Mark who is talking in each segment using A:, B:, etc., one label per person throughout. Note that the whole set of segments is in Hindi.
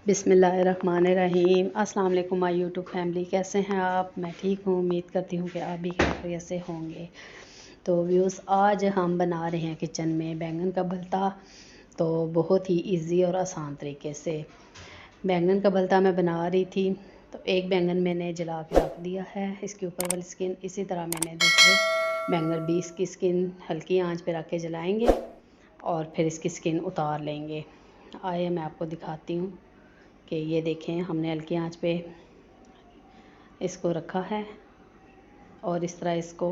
A: बिस्मिल्लाहिर्रहमानिर्रहीम। अस्सलाम वालेकुम माय यूट्यूब फैमिली, कैसे हैं आप? मैं ठीक हूँ, उम्मीद करती हूँ कि आप भी खैरियत से होंगे। तो व्यूज़, आज हम बना रहे हैं किचन में बैंगन का भरता। तो बहुत ही इजी और आसान तरीके से बैंगन का भरता मैं बना रही थी। तो एक बैंगन मैंने जला के रख दिया है, इसके ऊपर वाली स्किन। इसी तरह मैंने दूसरे बैंगन भी इसकी स्किन हल्की आंच पे रख के जलाएंगे और फिर इसकी स्किन उतार लेंगे। आइए मैं आपको दिखाती हूँ कि ये देखें, हमने हल्की आंच पे इसको रखा है और इस तरह इसको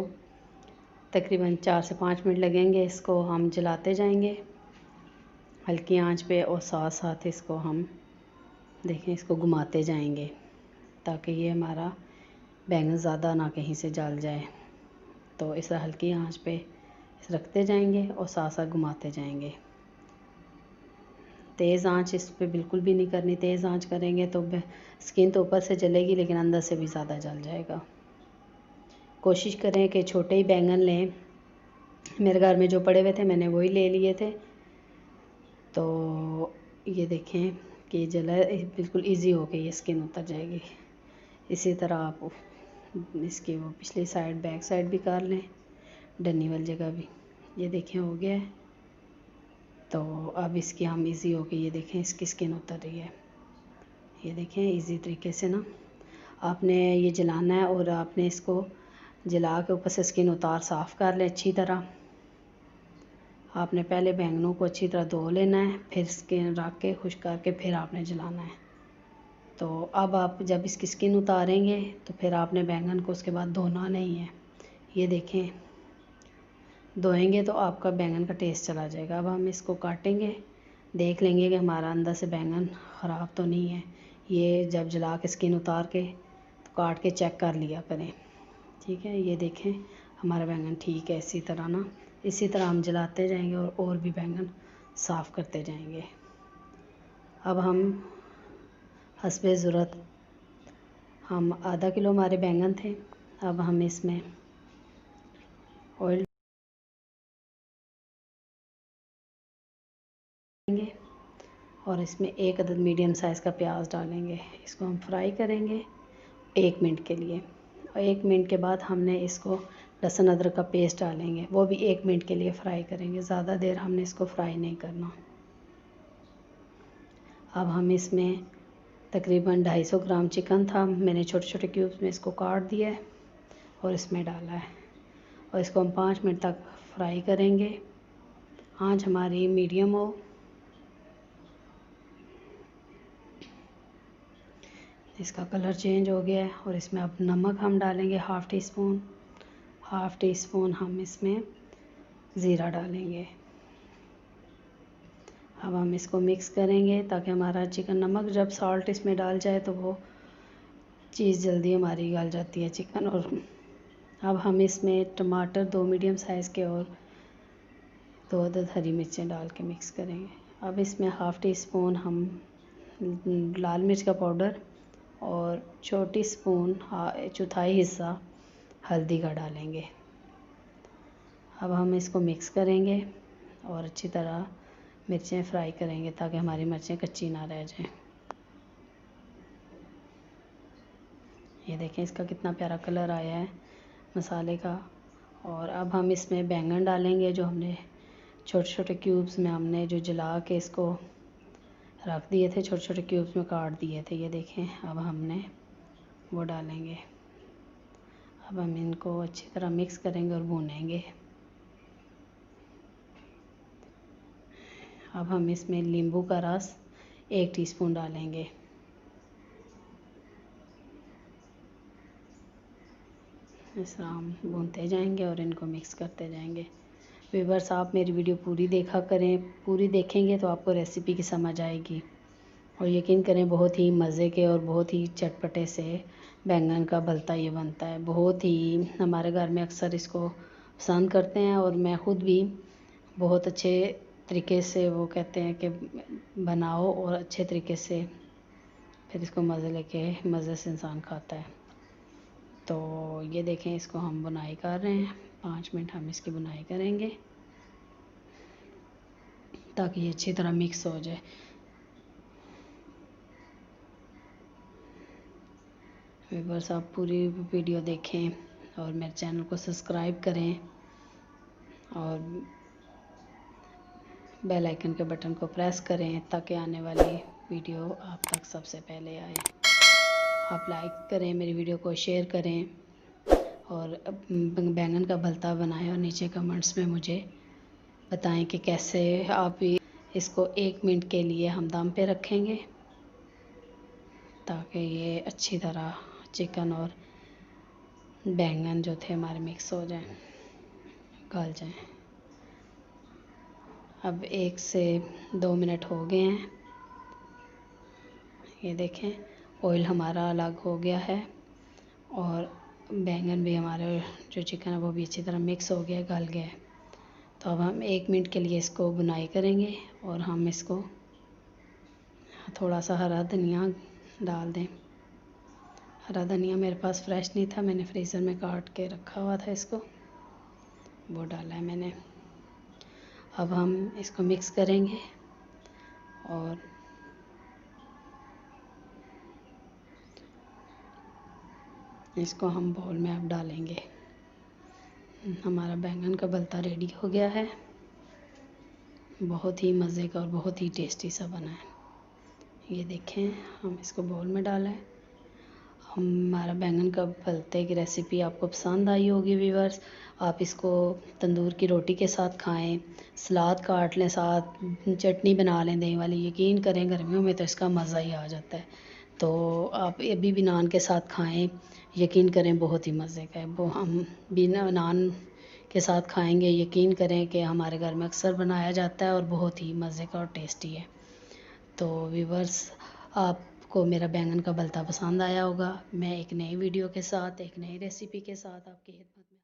A: तकरीबन 4 से 5 मिनट लगेंगे। इसको हम जलाते जाएंगे हल्की आंच पे और साथ साथ इसको हम देखें, इसको घुमाते जाएंगे ताकि ये हमारा बैंगन ज़्यादा ना कहीं से जल जाए। तो इस तरह हल्की आंच पे रखते जाएंगे और साथ साथ घुमाते जाएंगे। तेज़ आंच इस पे बिल्कुल भी नहीं करनी। तेज़ आंच करेंगे तो स्किन तो ऊपर से जलेगी लेकिन अंदर से भी ज़्यादा जल जाएगा। कोशिश करें कि छोटे ही बैंगन लें। मेरे घर में जो पड़े हुए थे मैंने वही ले लिए थे। तो ये देखें कि जला बिल्कुल इजी हो के ये स्किन उतर जाएगी। इसी तरह आप इसकी वो पिछली साइड बैक साइड भी कर लें, डंडी वाली जगह भी। ये देखें हो गया है। तो अब इसकी हम इजी हो के ये देखें इसकी स्किन उतर रही है। ये देखें इजी तरीके से ना आपने ये जलाना है और आपने इसको जला के ऊपर से स्किन उतार साफ़ कर लें अच्छी तरह। आपने पहले बैंगनों को अच्छी तरह धो लेना है, फिर स्किन रख के खुश्क करके फिर आपने जलाना है। तो अब आप जब इसकी स्किन उतारेंगे तो फिर आपने बैंगन को उसके बाद धोना नहीं है। ये देखें, धोएंगे तो आपका बैंगन का टेस्ट चला जाएगा। अब हम इसको काटेंगे, देख लेंगे कि हमारा अंदर से बैंगन ख़राब तो नहीं है। ये जब जला के स्किन उतार के तो काट के चेक कर लिया करें, ठीक है। ये देखें हमारा बैंगन ठीक है। इसी तरह हम जलाते जाएंगे और भी बैंगन साफ़ करते जाएंगे। अब हम हस्बे ज़रूरत, हम आधा किलो हमारे बैंगन थे। अब हम इसमें ऑयल डालेंगे और इसमें एक अदद मीडियम साइज़ का प्याज डालेंगे। इसको हम फ्राई करेंगे 1 मिनट के लिए और 1 मिनट के बाद हमने इसको लहसुन अदरक का पेस्ट डालेंगे, वो भी 1 मिनट के लिए फ्राई करेंगे। ज़्यादा देर हमने इसको फ्राई नहीं करना। अब हम इसमें तकरीबन 250 ग्राम चिकन था, मैंने छोटे छोटे क्यूब्स में इसको काट दिया है और इसमें डाला है और इसको हम 5 मिनट तक फ्राई करेंगे। आंच हमारी मीडियम हो। इसका कलर चेंज हो गया है और इसमें अब नमक हम डालेंगे हाफ़ टी स्पून हम इसमें ज़ीरा डालेंगे। अब हम इसको मिक्स करेंगे ताकि हमारा चिकन, नमक जब सॉल्ट इसमें डाल जाए तो वो चीज़ जल्दी हमारी गल जाती है चिकन। और अब हम इसमें टमाटर 2 मीडियम साइज़ के और 2 अदद हरी मिर्चें डाल के मिक्स करेंगे। अब इसमें हाफ़ टी स्पून हम लाल मिर्च का पाउडर और छोटी स्पून चौथाई हिस्सा हल्दी का डालेंगे। अब हम इसको मिक्स करेंगे और अच्छी तरह मिर्चें फ्राई करेंगे ताकि हमारी मिर्चें कच्ची ना रह जाएं। ये देखें इसका कितना प्यारा कलर आया है मसाले का। और अब हम इसमें बैंगन डालेंगे जो हमने छोटे छोटे क्यूब्स में हमने जो जला के इसको रख दिए थे, छोटे छोटे क्यूब्स में काट दिए थे। ये देखें अब हमने वो डालेंगे। अब हम इनको अच्छी तरह मिक्स करेंगे और भूनेंगे। अब हम इसमें नींबू का रस 1 टीस्पून डालेंगे। इस तरह हम भूनते जाएंगे और इनको मिक्स करते जाएंगे। व्यूअर्स, आप मेरी वीडियो पूरी देखा करें, पूरी देखेंगे तो आपको रेसिपी की समझ आएगी। और यकीन करें बहुत ही मज़े के और बहुत ही चटपटे से बैंगन का भरता ये बनता है। बहुत ही हमारे घर में अक्सर इसको पसंद करते हैं और मैं ख़ुद भी बहुत अच्छे तरीके से वो कहते हैं कि बनाओ और अच्छे तरीके से फिर इसको मज़े से इंसान खाता है। तो ये देखें इसको हम बुनाई कर रहे हैं। 5 मिनट हम इसकी बुनाई करेंगे ताकि ये अच्छी तरह मिक्स हो जाए। व्यूअर्स आप पूरी वीडियो देखें और मेरे चैनल को सब्सक्राइब करें और बेल आइकन के बटन को प्रेस करें ताकि आने वाली वीडियो आप तक सबसे पहले आए। आप लाइक करें, मेरी वीडियो को शेयर करें और बैंगन का भरता बनाएं और नीचे कमेंट्स में मुझे बताएं कि कैसे आप इसको 1 मिनट के लिए हम दम पे रखेंगे ताकि ये अच्छी तरह चिकन और बैंगन जो थे हमारे मिक्स हो जाएं, गल जाएं। अब 1 से 2 मिनट हो गए हैं। ये देखें ऑयल हमारा अलग हो गया है और बैंगन भी हमारे जो चिकन है वो भी अच्छी तरह मिक्स हो गया, गल गया है। तो अब हम 1 मिनट के लिए इसको बुनाई करेंगे और हम इसको थोड़ा सा हरा धनिया डाल दें। हरा धनिया मेरे पास फ्रेश नहीं था, मैंने फ्रीज़र में काट के रखा हुआ था, इसको वो डाला है मैंने। अब हम इसको मिक्स करेंगे और इसको हम बाउल में अब डालेंगे। हमारा बैंगन का भरता रेडी हो गया है, बहुत ही मज़े का और बहुत ही टेस्टी सा बना है। ये देखें, हम इसको बाउल में डालें। हमारा बैंगन का भरते की रेसिपी आपको पसंद आई होगी व्यूअर्स। आप इसको तंदूर की रोटी के साथ खाएं, सलाद काट लें, साथ चटनी बना लें दही वाली। यकीन करें गर्मियों में तो इसका मज़ा ही आ जाता है। तो आप अभी भी नान के साथ खाएं, यकीन करें बहुत ही मज़े का है वो। हम बिना नान के साथ खाएंगे, यकीन करें कि हमारे घर में अक्सर बनाया जाता है और बहुत ही मज़े का और टेस्टी है। तो व्यूअर्स आपको मेरा बैंगन का भरता पसंद आया होगा। मैं एक नई वीडियो के साथ, एक नई रेसिपी के साथ आपकी खिदमत में